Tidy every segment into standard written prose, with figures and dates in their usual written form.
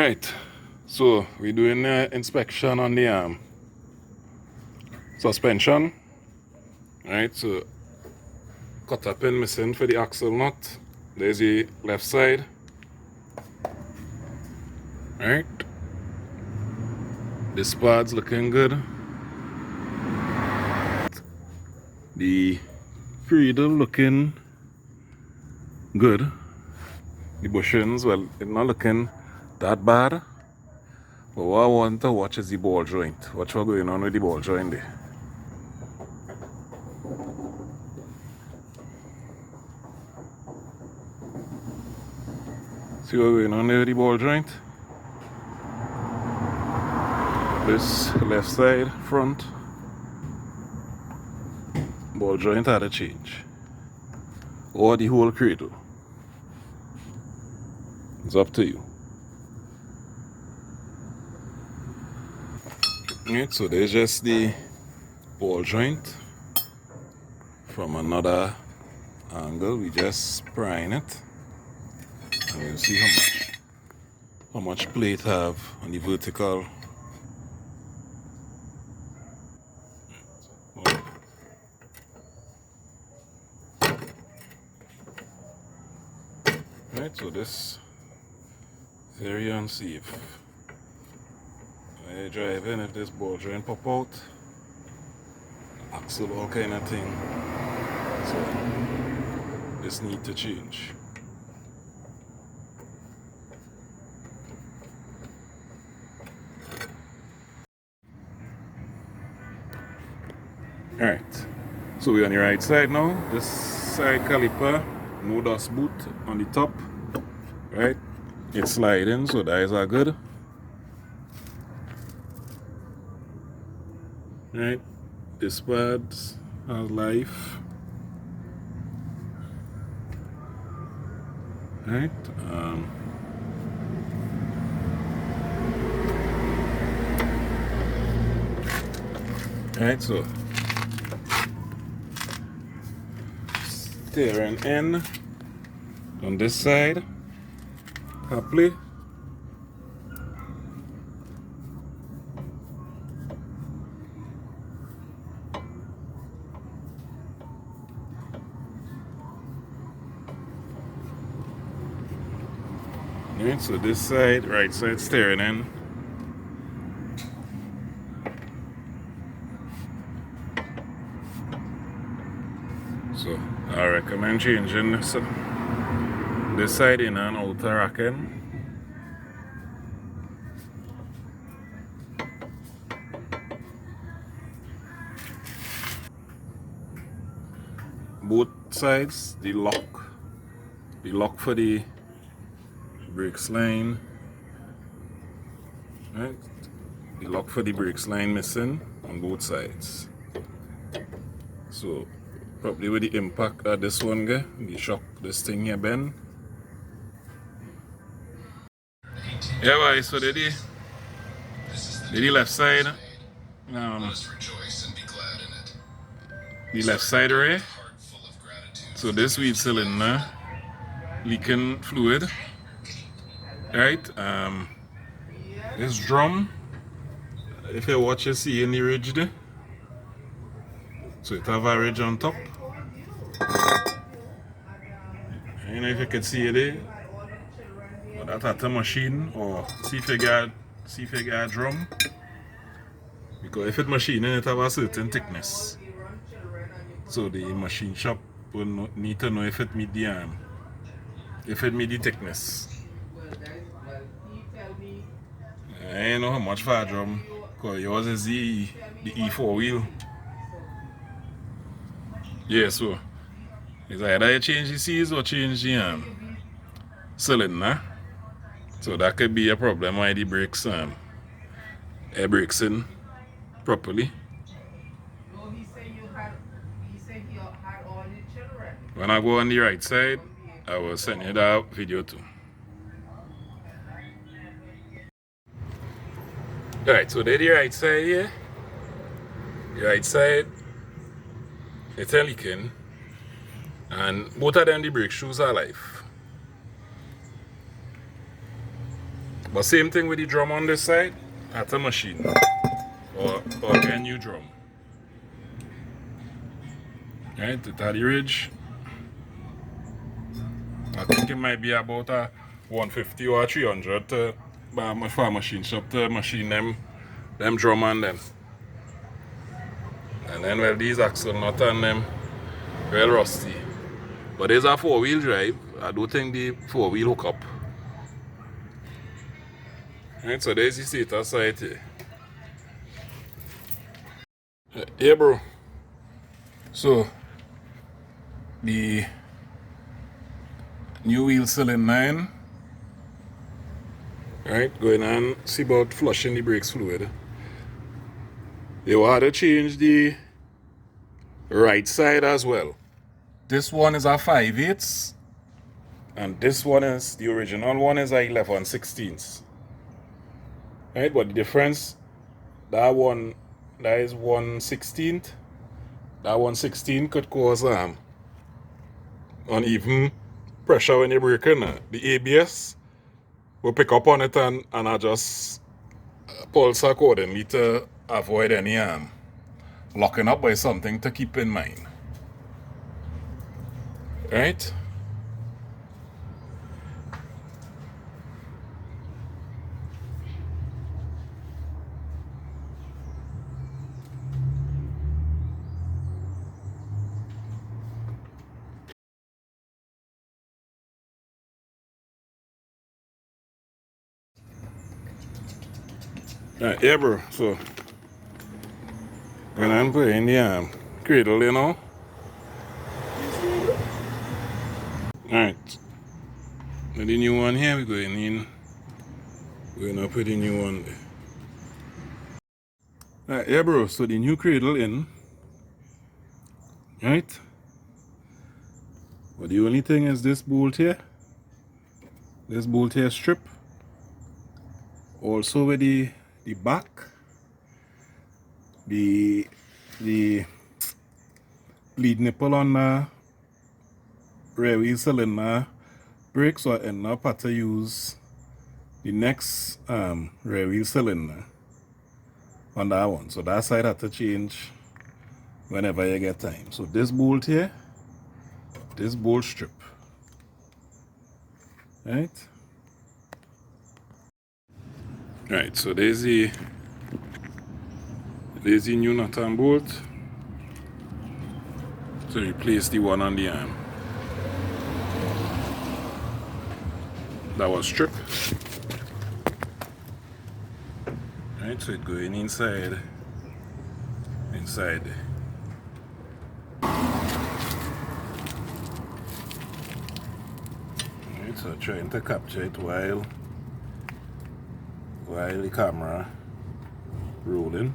Alright, so we're doing inspection on the suspension. Alright, so cutter pin missing for the axle nut. There's the left side. Alright, this pad's looking good. The cradle looking good. The bushings, well, it's not looking that bad. But what I want to watch is the ball joint. What's going on with the ball joint there? See what's going on there with the ball joint? This left side front ball joint had a change. Or the whole cradle. It's up to you. Right, so there's just the ball joint from another angle. We just prying it, and you'll see how much plate have on the vertical. Right, so this very unsafe. When you're driving, if this ball joint pop out, axle, all kind of thing. So this need to change. Alright, so we're on the right side now. This side caliper, no dust boot on the top. Right, it's sliding, so the eyes are good. Right, this pad has life. Right, right, so steering in on this side, happily. Right, so this side, right side steering in. So I recommend changing this side in and outer racking. Both sides, the lock for the brakes line, right? The lock for the brakes line missing on both sides. So probably with the impact that this one get, the shock this thing here bend. Yeah, boy, so the left side, the left side array. So this wheel cylinder leaking fluid. Right, this drum, if you watch, you see in the ridge there. So it have a ridge on top. I don't know if you can see it there. But that's a machine, or see if you get a drum. Because if it's machining, it have a certain thickness. So the machine shop will need to know if it meet the thickness. I don't know how much for a drum, because yours is the E4 wheel. Yeah, so it's either you change the seals or change the cylinder. So that could be a problem why the brakes air brakes in properly. When I go on the right side, I will send you that video too. Alright, so there's the right side here. The right side, it's leaking. And both of them, the brake shoes are live. But same thing with the drum on this side. That's a machine. Or a new drum. Right, it had the ridge. I think it might be about a 150 or 300 to buy my farm machine shop to machine them drum on them. And then well, these axle nut on them real rusty. But there's a 4-wheel drive. I don't think the 4-wheel hook up. Right, so there's the stator side here. Yeah, bro. So the new wheel cylinder 9. Right, going on, see about flushing the brakes fluid. You want to change the right side as well. This one is a 5/8, and this one is, the original one is a 11/16. Right, but the difference, that is 1/16. That 1/16 could cause uneven pressure when you're braking. The ABS will pick up on it and adjust pulse accordingly to avoid any locking up by something to keep in mind. Right? Yeah, bro. So when I'm putting the cradle, you know. Alright. Now the new one here, we're going in. We're gonna put the new one there. Alright, yeah, bro. So the new cradle in. Right? But the only thing is this bolt here. This bolt here strip. Also with the back. The bleed nipple on the rear wheel cylinder brake, so I end up had to use the next rear wheel cylinder on that one. So that side had to change whenever you get time. So this bolt here, this bolt strip. Right? Right, so there's the new nut and bolt to replace the one on the arm that was stripped. Right, so it going inside there. Right, so trying to capture it while the camera rolling.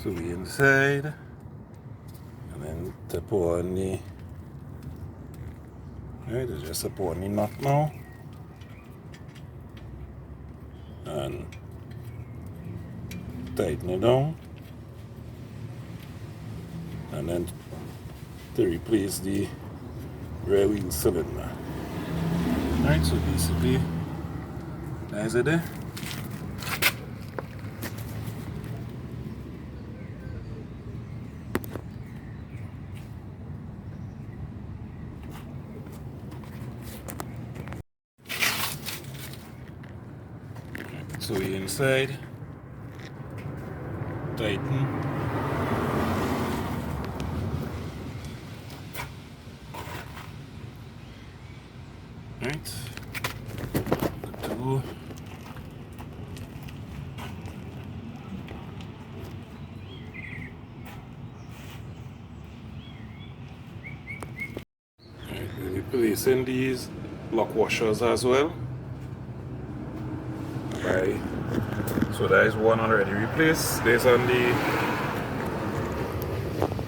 So we inside, and then tap on the, right, just tap on the nut now, and tighten it down, and then to replace the rear wheel cylinder. Right, so basically, that's it there. So we inside, tighten, right, the two, right, we'll be placing these lock washers as well. Right. So that is one already replaced. There's on the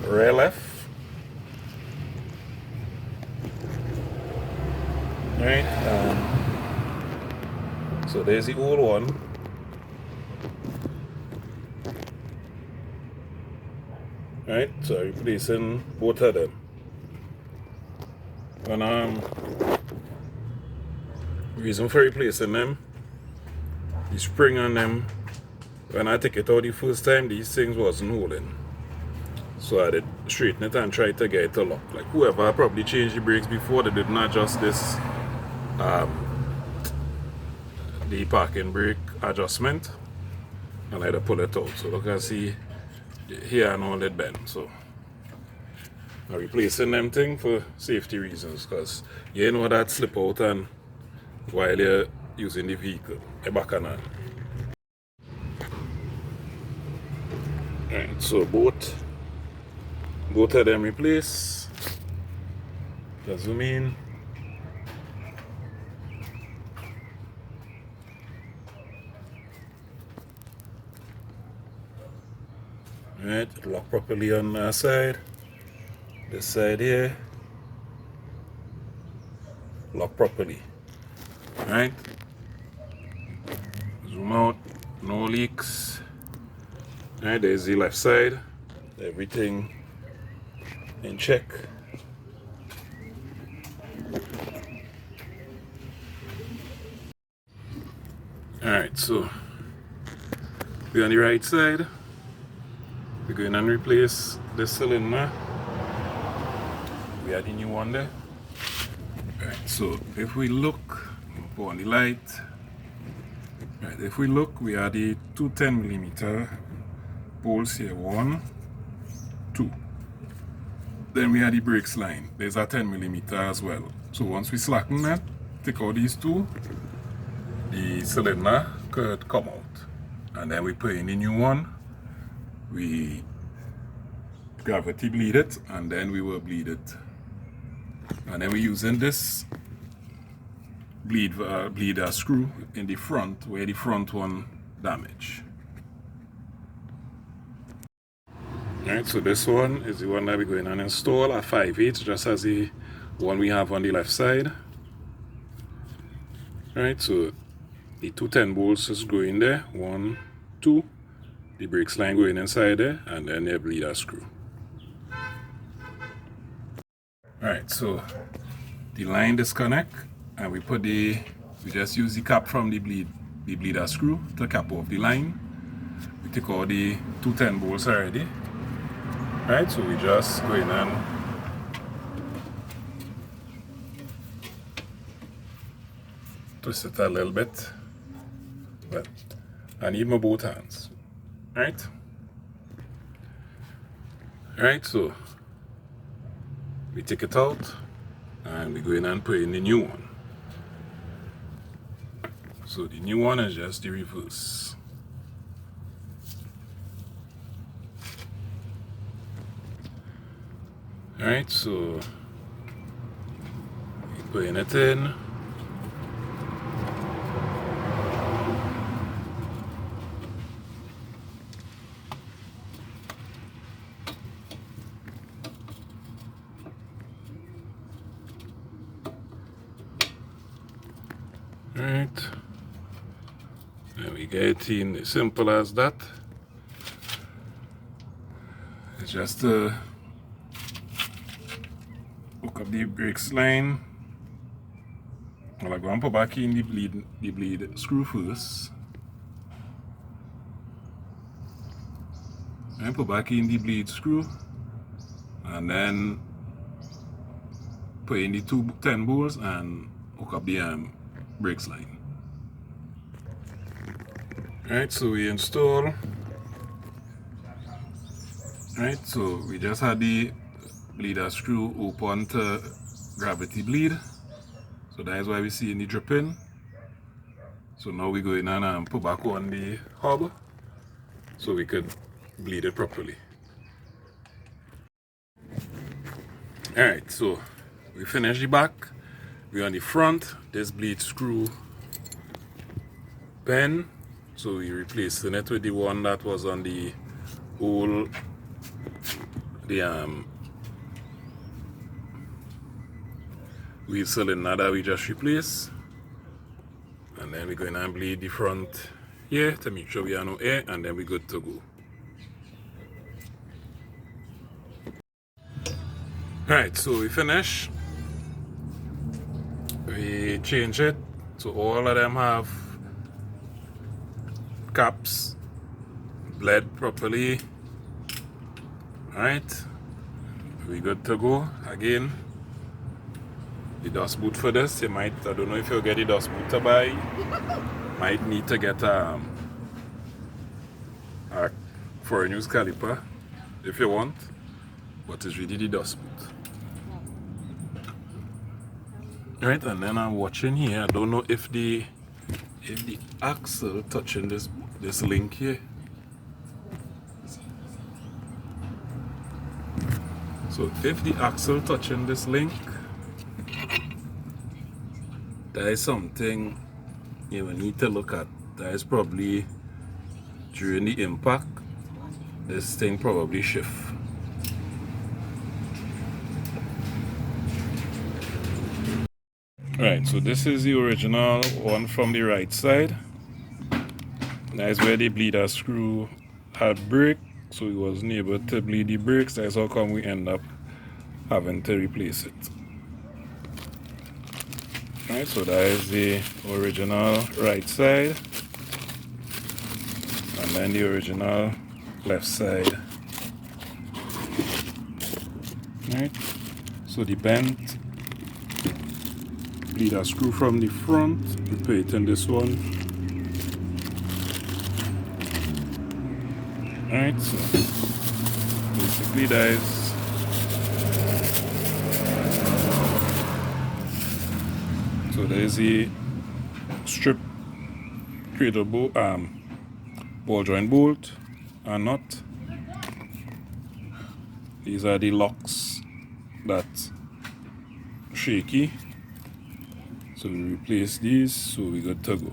rear left. Right, so there's the old one. Right, so I'm replacing both of them. And reason for replacing them, the spring on them, when I take it out the first time, these things wasn't holding. So I did straighten it and try to get it to lock. Like whoever probably changed the brakes before, they didn't adjust this the parking brake adjustment, and I had to pull it out. So look, I see here and all it bent. So I'm replacing them thing for safety reasons, because you know that slip out and while you're using the vehicle, a bacchanal. Alright, so both of them replace. Just zoom in. Alright, lock properly on our side. This side here, lock properly. Alright, zoom out, no leaks. Alright, there's the left side, everything in check. Alright, so we're on the right side. We're going and replace the cylinder. We had the new one there. Right, so if we look, we'll put on the light. Right, if we look, we have the two 10mm bolts here, 1, 2. Then we have the brakes line. There's a 10mm as well. So once we slacken that, take out these two, the cylinder could come out. And then we put in the new one. We gravity bleed it, and then we will bleed it. And then we're using this bleeder screw in the front where the front one damaged. Alright, so this one is the one that we're going to install at 5/8, just as the one we have on the left side. Alright, so the two 10 bolts is going there, 1, 2. The brakes line going inside there, and then the bleeder screw. Alright, so the line disconnect, and we just use the cap from the bleeder screw to cap off the line. We take all the two 10 bolts already. Right, so we just go in and twist it a little bit. Well, I need my both hands. Right? Alright, so we take it out and we go in and put in the new one. So the new one is just the reverse. Alright, so we put it in. Alright, and we get it in as simple as that. It's just hook up the brakes line. Well, I'm going to put back in the bleed screw first. And put back in the bleed screw, and then put in the two 10 bolts and hook up the brakes line. Right, so we install. Right, so we just had the bleeder screw open to gravity bleed. So that is why we see the dripping. So now we go in and put back on the hub so we could bleed it properly. Alright, so we finish the back. We're on the front. This bleed screw pen. So we replacing it with the one that was on the old wheel cylinder that we just replaced. And then we're going to bleed the front here to make sure we have no air, and then we're good to go. Right, so we finish. We change it so all of them have caps, bled properly. Alright, we good to go. Again, the dust boot for this, you might, I don't know if you'll get the dust boot to buy, might need to get a foreign use caliper if you want, but it's really the dust boot. Right, and then I'm watching here. I don't know if the axle touching this link here. So if the axle touching this link, that is something you will need to look at. That is probably during the impact, this thing probably shift. Right, so this is the original one from the right side. That is where the bleeder screw had break, so we wasn't able to bleed the brakes. That's how come we end up having to replace it. Right, so that is the original right side, and then the original left side. Right, so the bent bleeder screw from the front, we put it in this one. Alright, so basically that is there's the strip cradle ball joint bolt and nut. These are the locks that's shaky. So we replace these, so we're good to go.